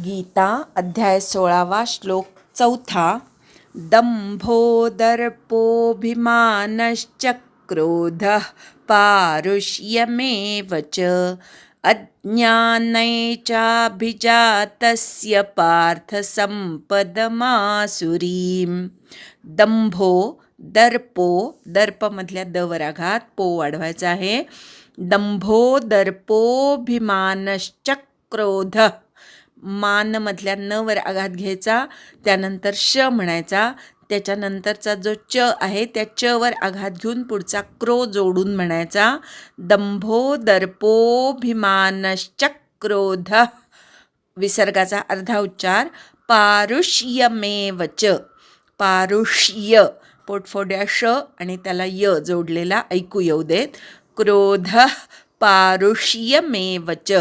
गीता अध्याय 16 श्लोक 4 दंभो दर्पोऽभिमानश्चक्रोधः पारुष्यमेव च अज्ञानैश्चाभिजातस्य पार्थसम्पदमासुरीं दंभो दर्पो दर्पमधल्या दवर आघात पो वाढवायचा आहे. दंभो दर्पोऽभिमानश्चक्रोधः मानमधल्या न वर आघात घ्यायचा, त्यानंतर श म्हणायचा, त्याच्यानंतरचा जो च आहे त्या च वर आघात घेऊन पुढचा क्रो जोडून म्हणायचा. दंभो दर्पोऽभिमानश्चक्रोध विसर्गाचा अर्धा उच्चार पारुष्यमेव च पारुष्य पोटफोड्या श आणि त्याला य जोडलेला ऐकू येऊ देत. क्रोध पारुष्यमेव च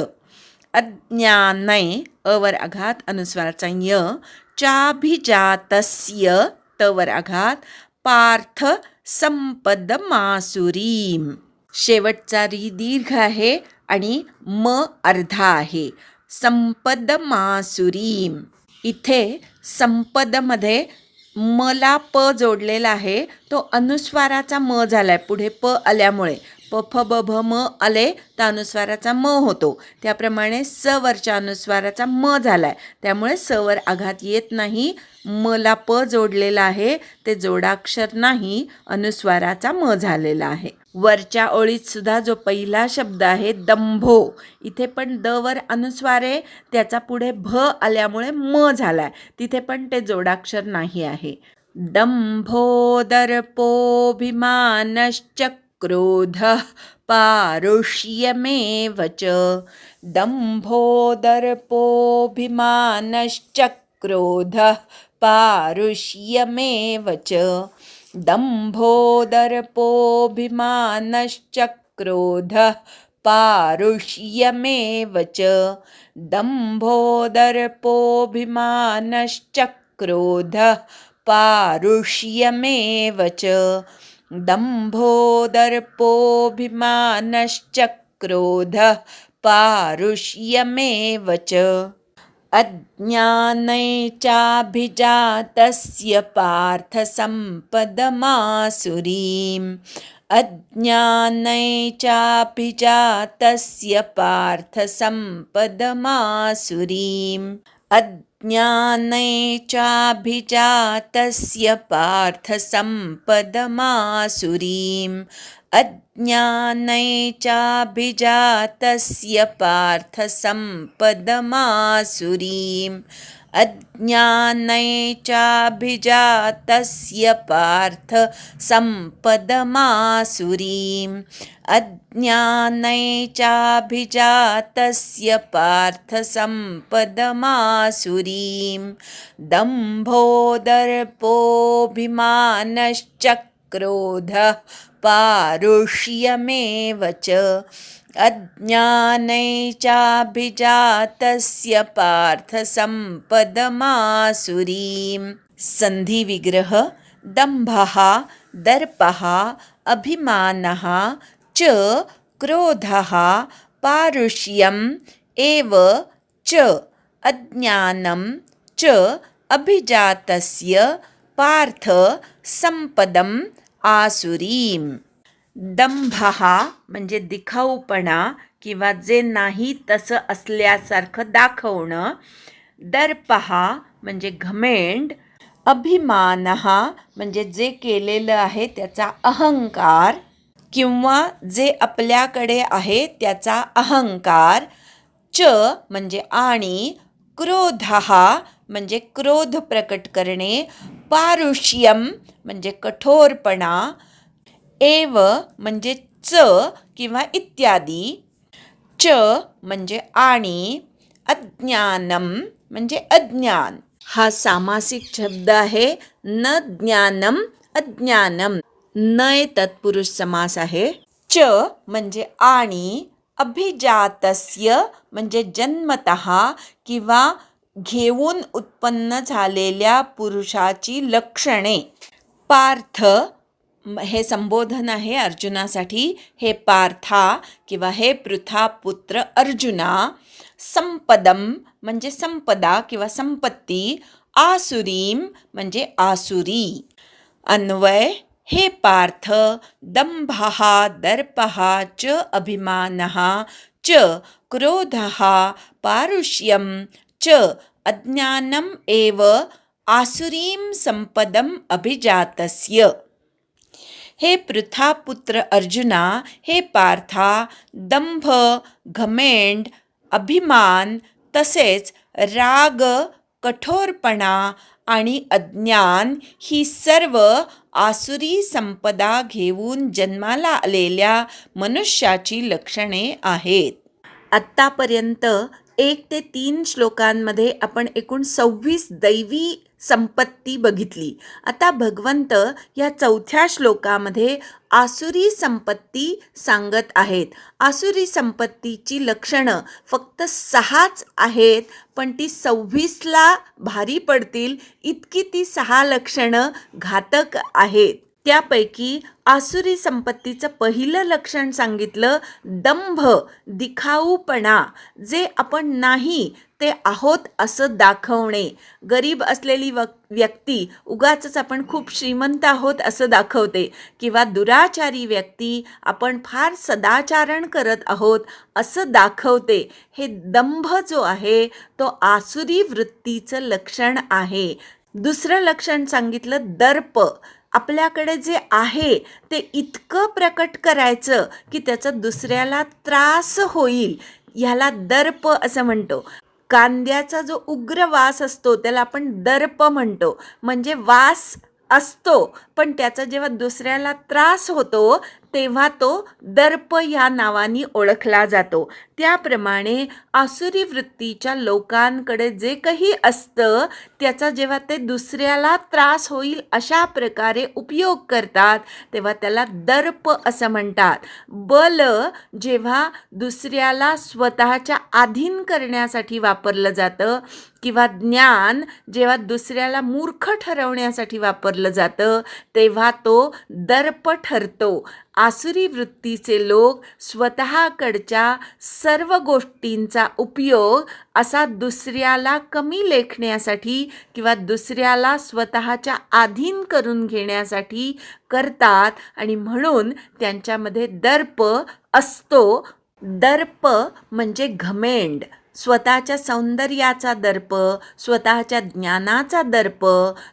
अज्ञानै अवर आघात अनुस्वाराचा य चाभिजातस्य तवर आघात पार्थ संपदमासुरीम शेवटचा री दीर्घ आहे आणि म अर्धा आहे. संपदमासुरीम इथे संपदमध्ये मला प जोडलेला आहे, तो अनुस्वाराचा म झालाय पुढे प आल्यामुळे. प फ ब भ म आले तर अनुस्वाराचा म होतो, त्याप्रमाणे स वरच्या अनुस्वाराचा म झालाय, त्यामुळे स वर आघात येत नाही. मला प जोडलेला आहे, ते जोडाक्षर नाही, अनुस्वाराचा म झालेला आहे. वरच्या ओळीत सुद्धा जो पहिला शब्द आहे दंभो, इथे पण द वर अनुस्वार आहे, त्याचा पुढे भ आल्यामुळे म झालाय, तिथे पण ते जोडाक्षर नाही आहे. दंभो दर्पोऽभिमानश्चक्रोधः पारुष्यमेव च दंभो दर्पोऽभिमानश्चक्रोधः पारुष्यमेव च दंभो दर्पोऽभिमानश्चक्रोधः पारुष्यमेव च दंभो दर्पोऽभिमानश्चक्रोधः पारुष्यमेव च दंभो दर्पोऽभिमानश्चक्रोधः पारुष्यमेव च अज्ञानैश्चाभिजातस्य पार्थसम्पदमासुरीम् अज्ञानैश्चाभिजातस्य पार्थसम्पदमासुरीम् अज्ञानैश्चाभिजातस्य पार्थसम्पदमासुरीम् अज्ञानैश्चाभिजातस्य पार्थसम्पदमासुरीम् अज्ञानैश्चाभिजातस्य पार्थसम्पदमासुरीम् अज्ञानैश्चाभिजातस्य पार्थसम्पदमासुरीम् दंभो दर्पोऽभिमानश्चक्रोधः पारुष्यमेव च अज्ञानैश्चाभिजातस्य पार्थसम्पदमासुरीम् संधि विग्रह दंभः दर्पः अभिमानः च क्रोधः पारुष्यम् एव च अज्ञानं च अभिजातस्य पार्थ संपदम आसुरीम. दंभः म्हणजे दिखाऊपणा किंवा जे नाही तसं असल्यासारखं दाखवणं. दर्पः म्हणजे घमेंड. अभिमानः म्हणजे जे केलेलं आहे त्याचा अहंकार किंवा जे आपल्याकडे आहे त्याचा अहंकार. च म्हणजे आणि. क्रोधः म्हणजे क्रोध प्रकट करणे. पारुष्यम म्हणजे कठोरपणा. एव म्हणजे च किंवा इत्यादी. च म्हणजे आणि. अज्ञानम म्हणजे अज्ञान. हा सामासिक शब्द आहे. न ज्ञानम अज्ञानम. नय तत्पुरुष समास आहे. च म्हणजे आणि. अभिजातस्य म्हणजे जन्मतः किंवा घेऊन उत्पन्न झालेल्या पुरुषाची लक्षणे. पार्थ हे संबोधन आहे अर्जुनासाठी. हे पार्था किंवा हे पृथा पुत्र अर्जुना. संपदम म्हणजे संपदा किंवा संपत्ती. आसुरीम म्हणजे आसुरी. अन्वय. हे पार्थ दंभः दर्पः च अभिमानः च क्रोधः पारुष्यं च अज्ञानम् एव आसुरीं संपदम् अभिजातस्य. हे पृथापुत्र अर्जुना, हे पार्था, दंभ, घमेंड, अभिमान तसेच राग, कठोरपणा आणि अज्ञान ही सर्व आसुरी संपदा घेऊन जन्माला आलेल्या मनुष्याची लक्षणे आहेत. आत्तापर्यंत 1 ते 3 श्लोकांमध्ये आपण एकूण 26 दैवी संपत्ती बघितली. आता भगवंत या 4थ्या श्लोकामध्ये आसुरी संपत्ती सांगत आहेत. आसुरी संपत्तीची लक्षणं फक्त 6च आहेत, पण ती 26ला भारी पडतील इतकी ती 6 लक्षणं घातक आहेत. त्यापैकी आसुरी संपत्तीचं पहिलं लक्षण सांगितलं दंभ, दिखाऊपणा, जे आपण नाही ते आहोत असं दाखवणे. गरीब असलेली व्यक्ती उगाचच आपण खूप श्रीमंत आहोत असं दाखवते, किंवा दुराचारी व्यक्ती आपण फार सदाचरण करत आहोत असं दाखवते. हे दंभ जो आहे तो आसुरी वृत्तीचं लक्षण आहे. दुसरं लक्षण सांगितलं दर्प. आपल्याकडे जे आहे ते इतकं प्रकट करायचं की त्याचा दुसऱ्याला त्रास होईल, ह्याला दर्प असं म्हणतो. कांद्याचा जो उग्र वास असतो त्याला आपण दर्प म्हणतो. म्हणजे वास असतो पण त्याचा जेव्हा दुसऱ्याला त्रास होतो तेव्हा तो दर्प या नावाने ओळखला जातो. त्याप्रमाणे आसुरी वृत्तीच्या लोकांकडे जे काही असतं त्याचा जेव्हा ते दुसऱ्याला त्रास होईल अशा प्रकारे उपयोग करतात तेव्हा त्याला दर्प असं म्हणतात. बल जेव्हा दुसऱ्याला स्वतःच्या अधीन करण्यासाठी वापरलं जातं, किंवा ज्ञान जेव्हा दुसऱ्याला मूर्ख ठरवण्यासाठी वापरलं जातं तेव्हा तो दर्प ठरतो. आसुरी वृत्तीचे लोक स्वतःकडच्या सर्व गोष्टींचा उपयोग असा दुसऱ्याला कमी लेखण्यासाठी किंवा दुसऱ्याला स्वतःच्या अधीन करून घेण्यासाठी करतात आणि म्हणून त्यांच्यामध्ये दर्प असतो. दर्प म्हणजे घमेंड, स्वतःच्या सौंदर्याचा दर्प, स्वतःच्या ज्ञानाचा दर्प,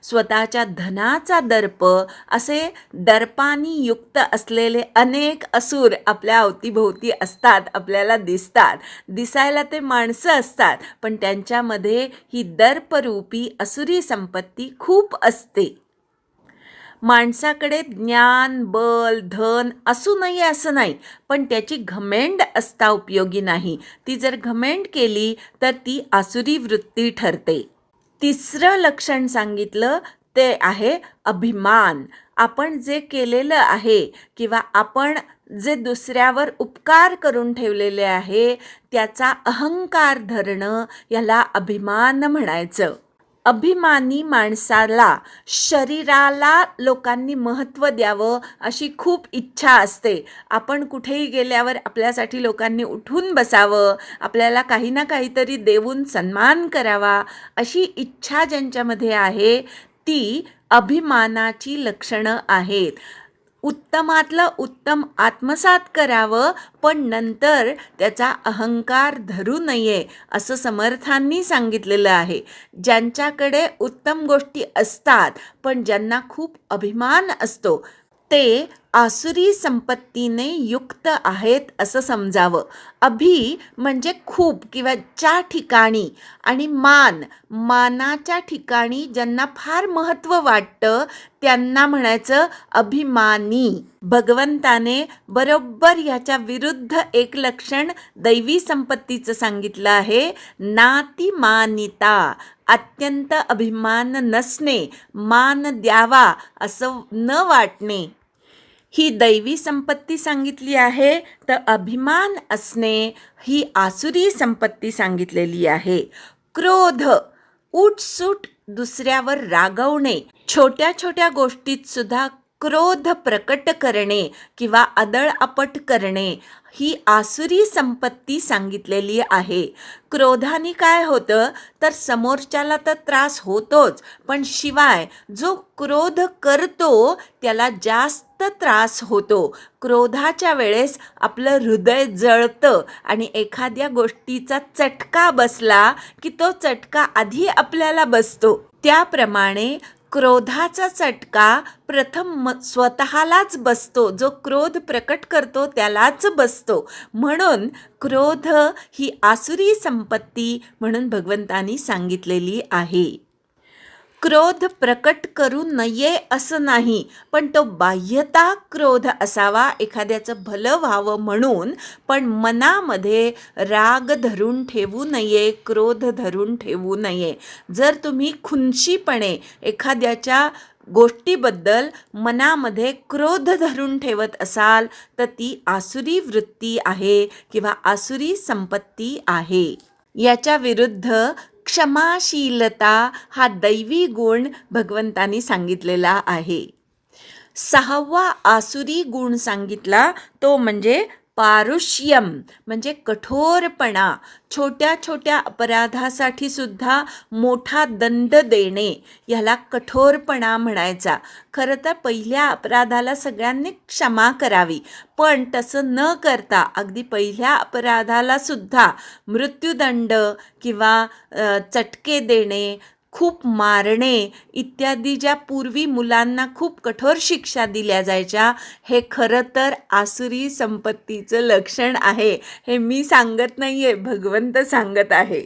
स्वतःच्या धनाचा दर्प, असे दर्पानी युक्त असलेले अनेक असुर आपल्या अवतीभोवती असतात, आपल्याला दिसतात. दिसायला ते माणसं असतात पण त्यांच्यामध्ये ही दर्परूपी असुरी संपत्ती खूप असते. माणसाकडे ज्ञान, बल, धन असू नये असं नाही, पण त्याची घमेंड असता उपयोगी नाही. ती जर घमेंड केली तर ती आसुरी वृत्ती ठरते. तिसरं लक्षण सांगितलं ते आहे अभिमान. आपण जे केलेलं आहे किंवा आपण जे दुसऱ्यावर उपकार करून ठेवलेले आहे त्याचा अहंकार धरणं याला अभिमान म्हणायचं. अभिमानी माणसाला शरीराला लोकांनी महत्त्व द्यावं अशी खूप इच्छा असते. आपण कुठेही गेल्यावर आपल्यासाठी लोकांनी उठून बसावं, आपल्याला काही ना काहीतरी देऊन सन्मान करावा अशी इच्छा ज्यांच्यामध्ये आहे ती अभिमानाची लक्षणं आहेत. उत्तमातलं उत्तम आत्मसात करावं पण नंतर त्याचा अहंकार धरू नये असं समर्थांनी सांगितलेलं आहे. ज्यांच्याकडे उत्तम गोष्टी असतात पण ज्यांना खूप अभिमान असतो ते आसुरी संपत्तीने युक्त आहेत असं समजावं. अभि म्हणजे खूप किंवा च्या ठिकाणी, आणि मानाच्या ठिकाणी ज्यांना फार महत्त्व वाटतं त्यांना म्हणायचं अभिमानी. भगवंताने बरोबर ह्याच्या विरुद्ध एक लक्षण दैवी संपत्तीचं सांगितलं आहे, नातिमानिता. अत्यंत अभिमान नसणे, मान द्यावा असं न वाटणे. ही दैवी संपत्ती सांगितली आहे तर अभिमान असणे ही आसुरी संपत्ती सांगितलेली आहे. क्रोध, उठसूट दुसऱ्यावर रागवणे, छोट्या छोट्या गोष्टीत सुद्धा क्रोध प्रकट करणे किंवा आदळआपट करणे ही आसुरी संपत्ती सांगितलेली आहे. क्रोधाने काय होतं तर समोरच्याला तर त्रास होतोच, पण शिवाय जो क्रोध करतो त्याला जास्त त्रास होतो. क्रोधाच्या वेळेस आपलं हृदय जळतं आणि एखाद्या गोष्टीचा चटका बसला की तो चटका आधी आपल्याला बसतो. त्याप्रमाणे क्रोधाचा चटका प्रथम स्वतःलाच बसतो. जो क्रोध प्रकट करतो त्यालाच बसतो. म्हणून क्रोध ही आसुरी संपत्ती म्हणून भगवंतांनी सांगितलेली आहे. क्रोध प्रकट करू नये असं नाही, पण तो बाह्यता क्रोध असावा, एखाद्याचं भलं व्हावं म्हणून. पण मनामध्ये राग धरून ठेवू नये, क्रोध धरून ठेवू नये. जर तुम्ही खुनशीपणे एखाद्याच्या गोष्टीबद्दल मनामध्ये क्रोध धरून ठेवत असाल तर ती आसुरी वृत्ती आहे किंवा आसुरी संपत्ती आहे. याच्या विरुद्ध क्षमाशीलता हा दैवी गुण भगवंतांनी सांगितलेला आहे. 6वा आसुरी गुण सांगितला तो म्हणजे पारुष्यम, म्हणजे कठोरपणा. छोट्या छोट्या अपराधासाठी सुद्धा मोठा दंड देणे ह्याला कठोरपणा म्हणायचा. खरं तर पहिल्या अपराधाला सगळ्यांनी क्षमा करावी, पण तसं न करता अगदी पहिल्या अपराधाला सुद्धा मृत्यूदंड किंवा चटके देणे, खूप मारणे इत्यादी ज्या पूर्वी मुलांना खूप कठोर शिक्षा दिल्या जायच्या, हे खरं तर आसुरी संपत्तीचं लक्षण आहे. हे मी सांगत नाही आहे, भगवंत सांगत आहे.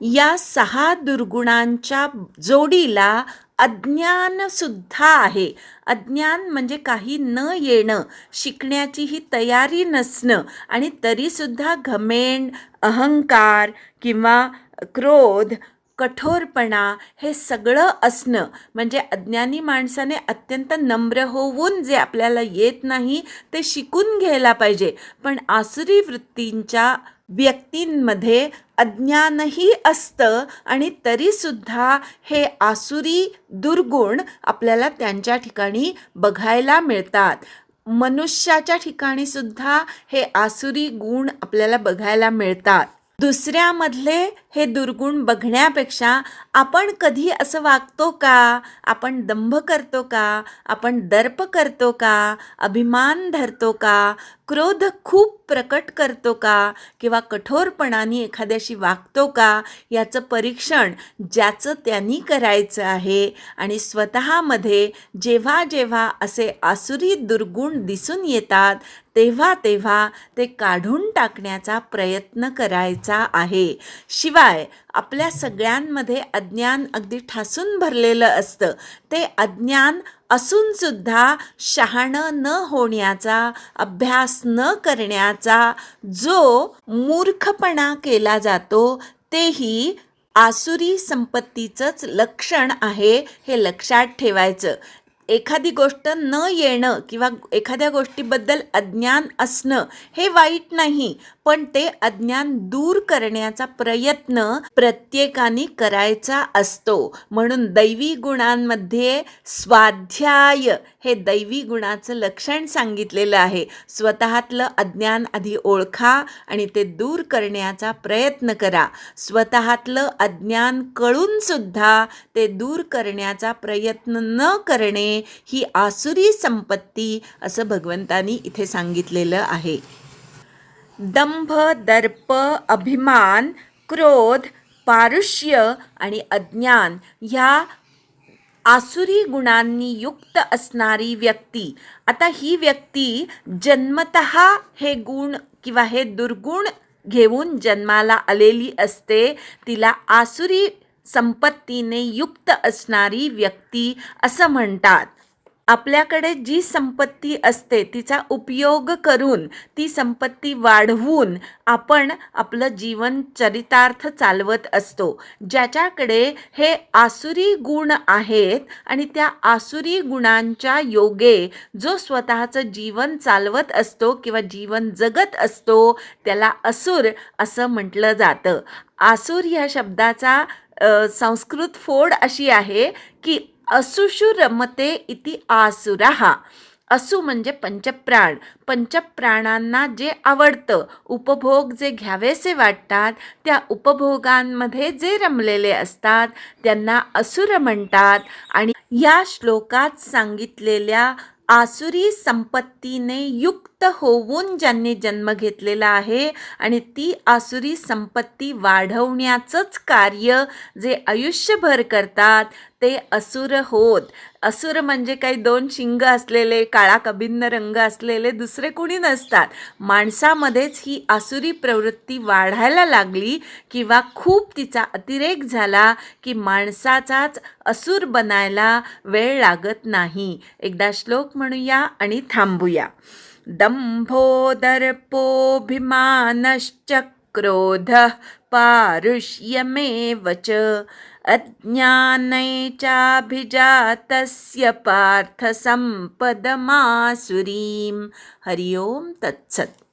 या 6 दुर्गुणांच्या जोडीला अज्ञान सुद्धा आहे. अज्ञान म्हणजे काही न येणं, शिकण्याची ही तयारी नसणं आणि तरीसुद्धा घमेंड, अहंकार किंवा क्रोध, कठोरपणा हे सगळं असणं. म्हणजे अज्ञानी माणसाने अत्यंत नम्र होऊन जे आपल्याला येत नाही ते शिकून घ्यायला पाहिजे. पण आसुरी वृत्तींच्या व्यक्तींमध्ये अज्ञानही असतं आणि तरीसुद्धा हे आसुरी दुर्गुण आपल्याला त्यांच्या ठिकाणी बघायला मिळतात. मनुष्याच्या ठिकाणी सुद्धा हे आसुरी गुण आपल्याला बघायला मिळतात. दुसऱ्यामधले हे दुर्गुण बघण्यापेक्षा आपण कधी असं वागतो का? आपण दंभ करतो का? आपण दर्प करतो का? अभिमान धरतो का? क्रोध खूप प्रकट करतो का? किंवा कठोरपणाने एखाद्याशी वागतो का? याचं परीक्षण ज्याचं त्यांनी करायचं आहे. आणि स्वतःमध्ये जेव्हा जेव्हा असे आसुरी दुर्गुण दिसून येतात तेव्हा तेव्हा ते काढून टाकण्याचा प्रयत्न करायचा आहे. शिवाय आपल्या सगळ्यांमध्ये अज्ञान अगदी ठासून भरलेलं असतं. ते अज्ञान असूनसुद्धा शहाणं न होण्याचा, अभ्यास न करण्याचा जो मूर्खपणा केला जातो तेही आसुरी संपत्तीचंच लक्षण आहे, हे लक्षात ठेवायचं. एखादी गोष्ट न येणं किंवा एखाद्या गोष्टीबद्दल अज्ञान असणं हे वाईट नाही, पण ते अज्ञान दूर करण्याचा प्रयत्न प्रत्येकाने करायचा असतो. म्हणून दैवी गुणांमध्ये स्वाध्याय हे दैवी गुणाचं लक्षण सांगितलेलं आहे. स्वतःतलं अज्ञान आधी ओळखा आणि ते दूर करण्याचा प्रयत्न करा. स्वतःतलं अज्ञान कळून सुद्धा ते दूर करण्याचा प्रयत्न न करणे ही आसुरी संपत्ती असं भगवंतांनी इथे सांगितलेलं आहे. दंभ, दर्प, अभिमान, क्रोध, पारुष्य आणि अज्ञान ह्या आसुरी गुणांनी युक्त असणारी व्यक्ती, आता ही व्यक्ती जन्मतः हे गुण किंवा हे दुर्गुण घेऊन जन्माला आलेली असते. तिला आसुरी संपत्तीने युक्त असणारी व्यक्ती असं म्हणतात. आपल्याकडे जी संपत्ती असते तिचा उपयोग करून, ती संपत्ती वाढवून आपण आपलं जीवन चरितार्थ चालवत असतो. ज्याच्याकडे हे आसुरी गुण आहेत आणि त्या आसुरी गुणांच्या योगे जो स्वतःचं जीवन चालवत असतो किंवा जीवन जगत असतो त्याला असुर असं म्हटलं जातं. आसुर ह्या शब्दाचा संस्कृत फोड अशी आहे की असुषु रमते इति आसुरः. असु म्हणजे पंचप्राण. पंचप्राणांना जे आवडतं, उपभोग जे घ्यावेसे वाटतात, त्या उपभोगांमध्ये जे रमलेले असतात त्यांना असुर म्हणतात. आणि या श्लोकात सांगितलेल्या आसुरी संपत्तीने युक्त होऊन ज्यांनी जन्म घेतलेला आहे आणि ती आसुरी संपत्ती वाढवण्याचंच कार्य जे आयुष्यभर करतात ते असुर होत. असुर म्हणजे काही दोन शिंग असलेले, काळा कभिन्न रंग असलेले दुसरे कुणी नसतात. माणसामध्येच ही आसुरी प्रवृत्ती वाढायला लागली किंवा खूप तिचा अतिरेक झाला की माणसाचाच असुर बनायला वेळ लागत नाही. एकदा श्लोक म्हणूया आणि थांबूया. दंभो दर्पोऽभिमानश्च क्रोधः पारुष्यमेव च अज्ञाने चाभिजातस्य पार्थ संपदमासुरीं. हरि ओम तत्सत्.